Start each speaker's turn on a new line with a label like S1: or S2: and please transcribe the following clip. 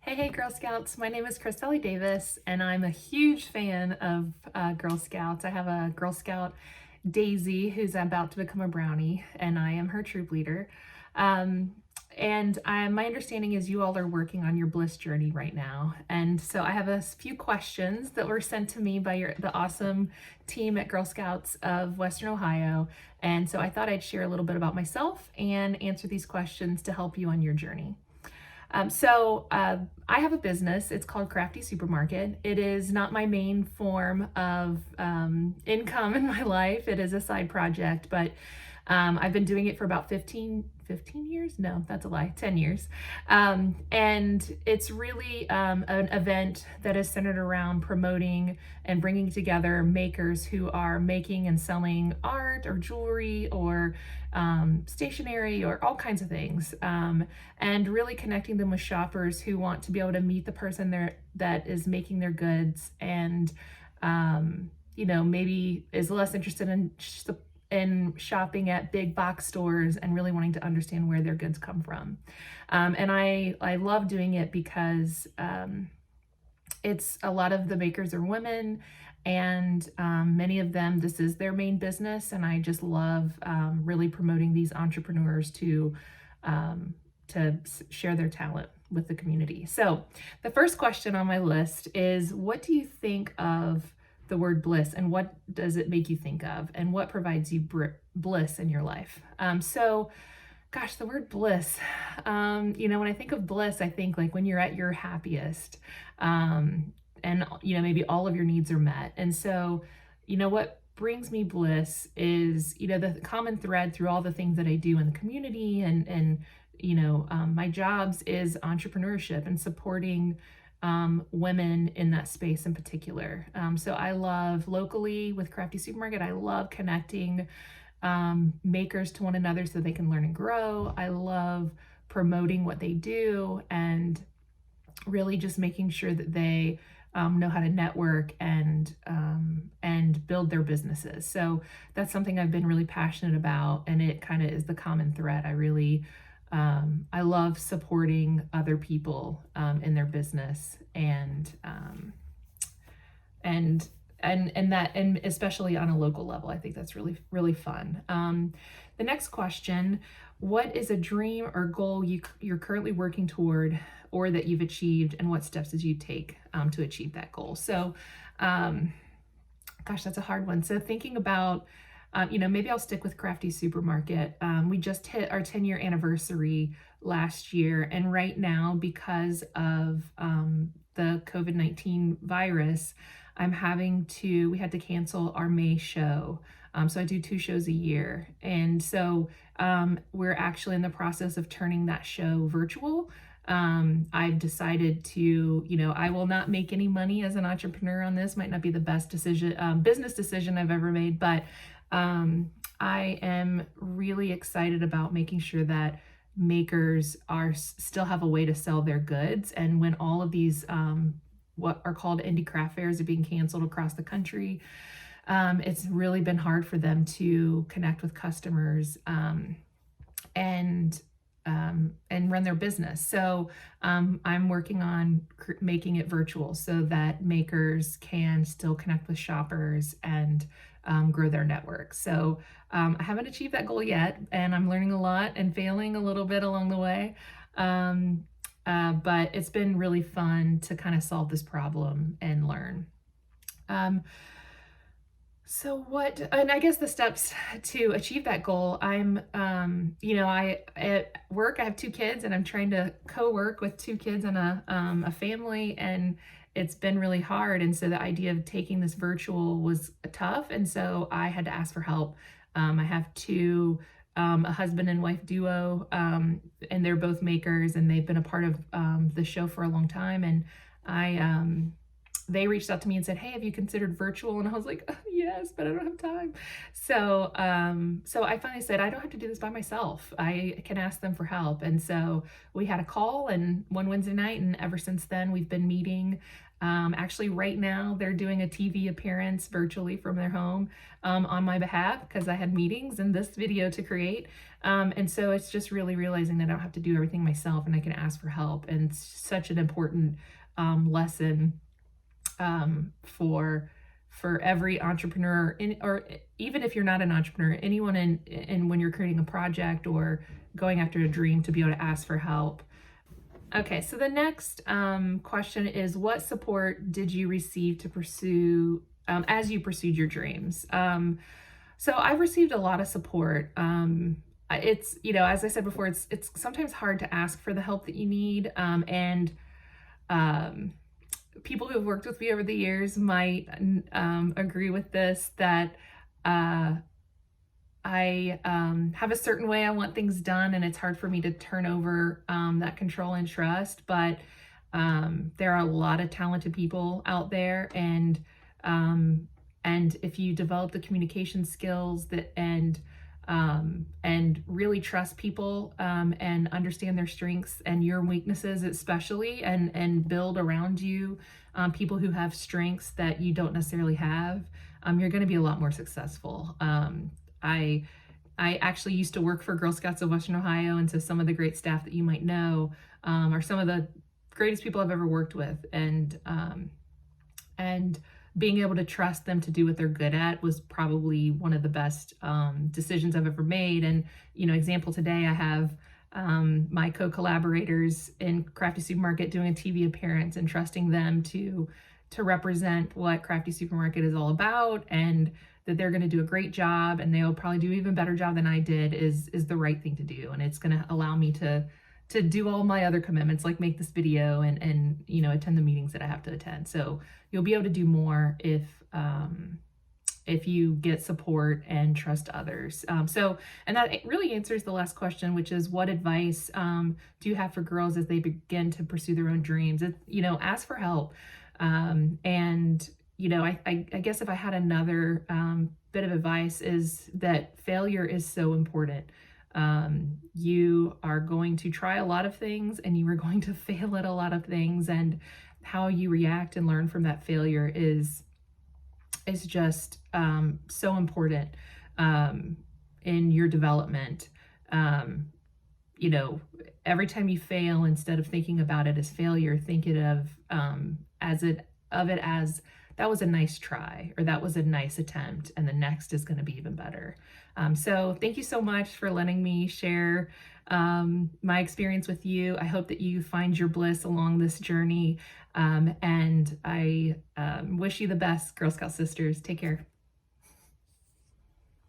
S1: Hey, Girl Scouts. My name is Salley Davis, and I'm a huge fan of Girl Scouts. I have a Girl Scout, Daisy, who's about to become a brownie, and I am her troop leader. Um, my understanding is you all are working on your Bliss journey right now. And so I have a few questions that were sent to me by the awesome team at Girl Scouts of Western Ohio. And so I thought I'd share a little bit about myself and answer these questions to help you on your journey. I have a business. It's called Crafty Supermarket. It is not my main form of income in my life. It is a side project, but I've been doing it for about 15 years? No, that's a lie, 10 years. And it's really an event that is centered around promoting and bringing together makers who are making and selling art or jewelry or stationery or all kinds of things, and really connecting them with shoppers who want to be able to meet the person that is making their goods and maybe is less interested in shopping at big box stores and really wanting to understand where their goods come from. And I love doing it because it's a lot of the makers are women, and many of them, this is their main business. And I just love really promoting these entrepreneurs to share their talent with the community. So the first question on my list is, what do you think of the word bliss, and what does it make you think of, and what provides you bliss in your life? Gosh, the word bliss, when I think of bliss, I think like when you're at your happiest, and maybe all of your needs are met. And so, what brings me bliss is, the common thread through all the things that I do in the community and my jobs is entrepreneurship and supporting women in that space in particular. So I love locally with Crafty Supermarket, I love connecting makers to one another so they can learn and grow. I love promoting what they do and really just making sure that they know how to network and build their businesses. So that's something I've been really passionate about, and it kind of is the common thread. I love supporting other people in their business and especially on a local level. I think that's really, really fun. The next question, what is a dream or goal you're currently working toward or that you've achieved, and what steps did you take to achieve that goal? So, gosh, that's a hard one. So thinking about, maybe I'll stick with Crafty Supermarket. We just hit our 10-year anniversary last year, and right now, because of the COVID-19 virus, we had to cancel our May show. So I do 2 shows a year. And so we're actually in the process of turning that show virtual. I've decided to, I will not make any money as an entrepreneur on this. Might not be the best business decision I've ever made, but I am really excited about making sure that makers still have a way to sell their goods. And when all of these what are called indie craft fairs are being canceled across the country, it's really been hard for them to connect with customers and run their business. So I'm working on making it virtual so that makers can still connect with shoppers and grow their network. So I haven't achieved that goal yet, and I'm learning a lot and failing a little bit along the way. But it's been really fun to kind of solve this problem and learn. And I guess the steps to achieve that goal, at work, I have 2 kids, and I'm trying to co-work with 2 kids and a family, and it's been really hard. And so the idea of taking this virtual was tough. And so I had to ask for help. I have a husband and wife duo, and they're both makers, and they've been a part of the show for a long time. And they reached out to me and said, "Hey, have you considered virtual?" And I was like, "Yes, but I don't have time." So I finally said, I don't have to do this by myself. I can ask them for help. And so we had a call one Wednesday night, and ever since then we've been meeting Actually, right now, they're doing a TV appearance virtually from their home on my behalf because I had meetings and this video to create. And so it's just really realizing that I don't have to do everything myself and I can ask for help. And it's such an important lesson for every entrepreneur, or even if you're not an entrepreneur, anyone in when you're creating a project or going after a dream, to be able to ask for help. Okay, so the next question is, what support did you receive to pursue as you pursued your dreams? So I've received a lot of support. It's, as I said before, it's sometimes hard to ask for the help that you need, and people who have worked with me over the years might agree with this, that I have a certain way I want things done, and it's hard for me to turn over that control and trust. But there are a lot of talented people out there, and if you develop the communication skills and really trust people and understand their strengths and your weaknesses especially, and build around you people who have strengths that you don't necessarily have, you're going to be a lot more successful. I actually used to work for Girl Scouts of Western Ohio, and so some of the great staff that you might know are some of the greatest people I've ever worked with, and being able to trust them to do what they're good at was probably one of the best decisions I've ever made. And, example today, I have my co-collaborators in Crafty Supermarket doing a TV appearance, and trusting them to represent what Crafty Supermarket is all about, and that they're going to do a great job, and they'll probably do an even better job than I did, is the right thing to do. And it's going to allow me to do all my other commitments, like make this video and attend the meetings that I have to attend. So you'll be able to do more if you get support and trust others. And that really answers the last question, which is, what advice do you have for girls as they begin to pursue their own dreams? Ask for help. I guess if I had another bit of advice, is that failure is so important. You are going to try a lot of things, and you are going to fail at a lot of things, and how you react and learn from that failure is just so important in your development. Every time you fail, instead of thinking about it as failure, think it as that was a nice try, or that was a nice attempt, and the next is going to be even better. So thank you so much for letting me share my experience with you. I hope that you find your bliss along this journey, and I wish you the best, Girl Scout sisters. Take care.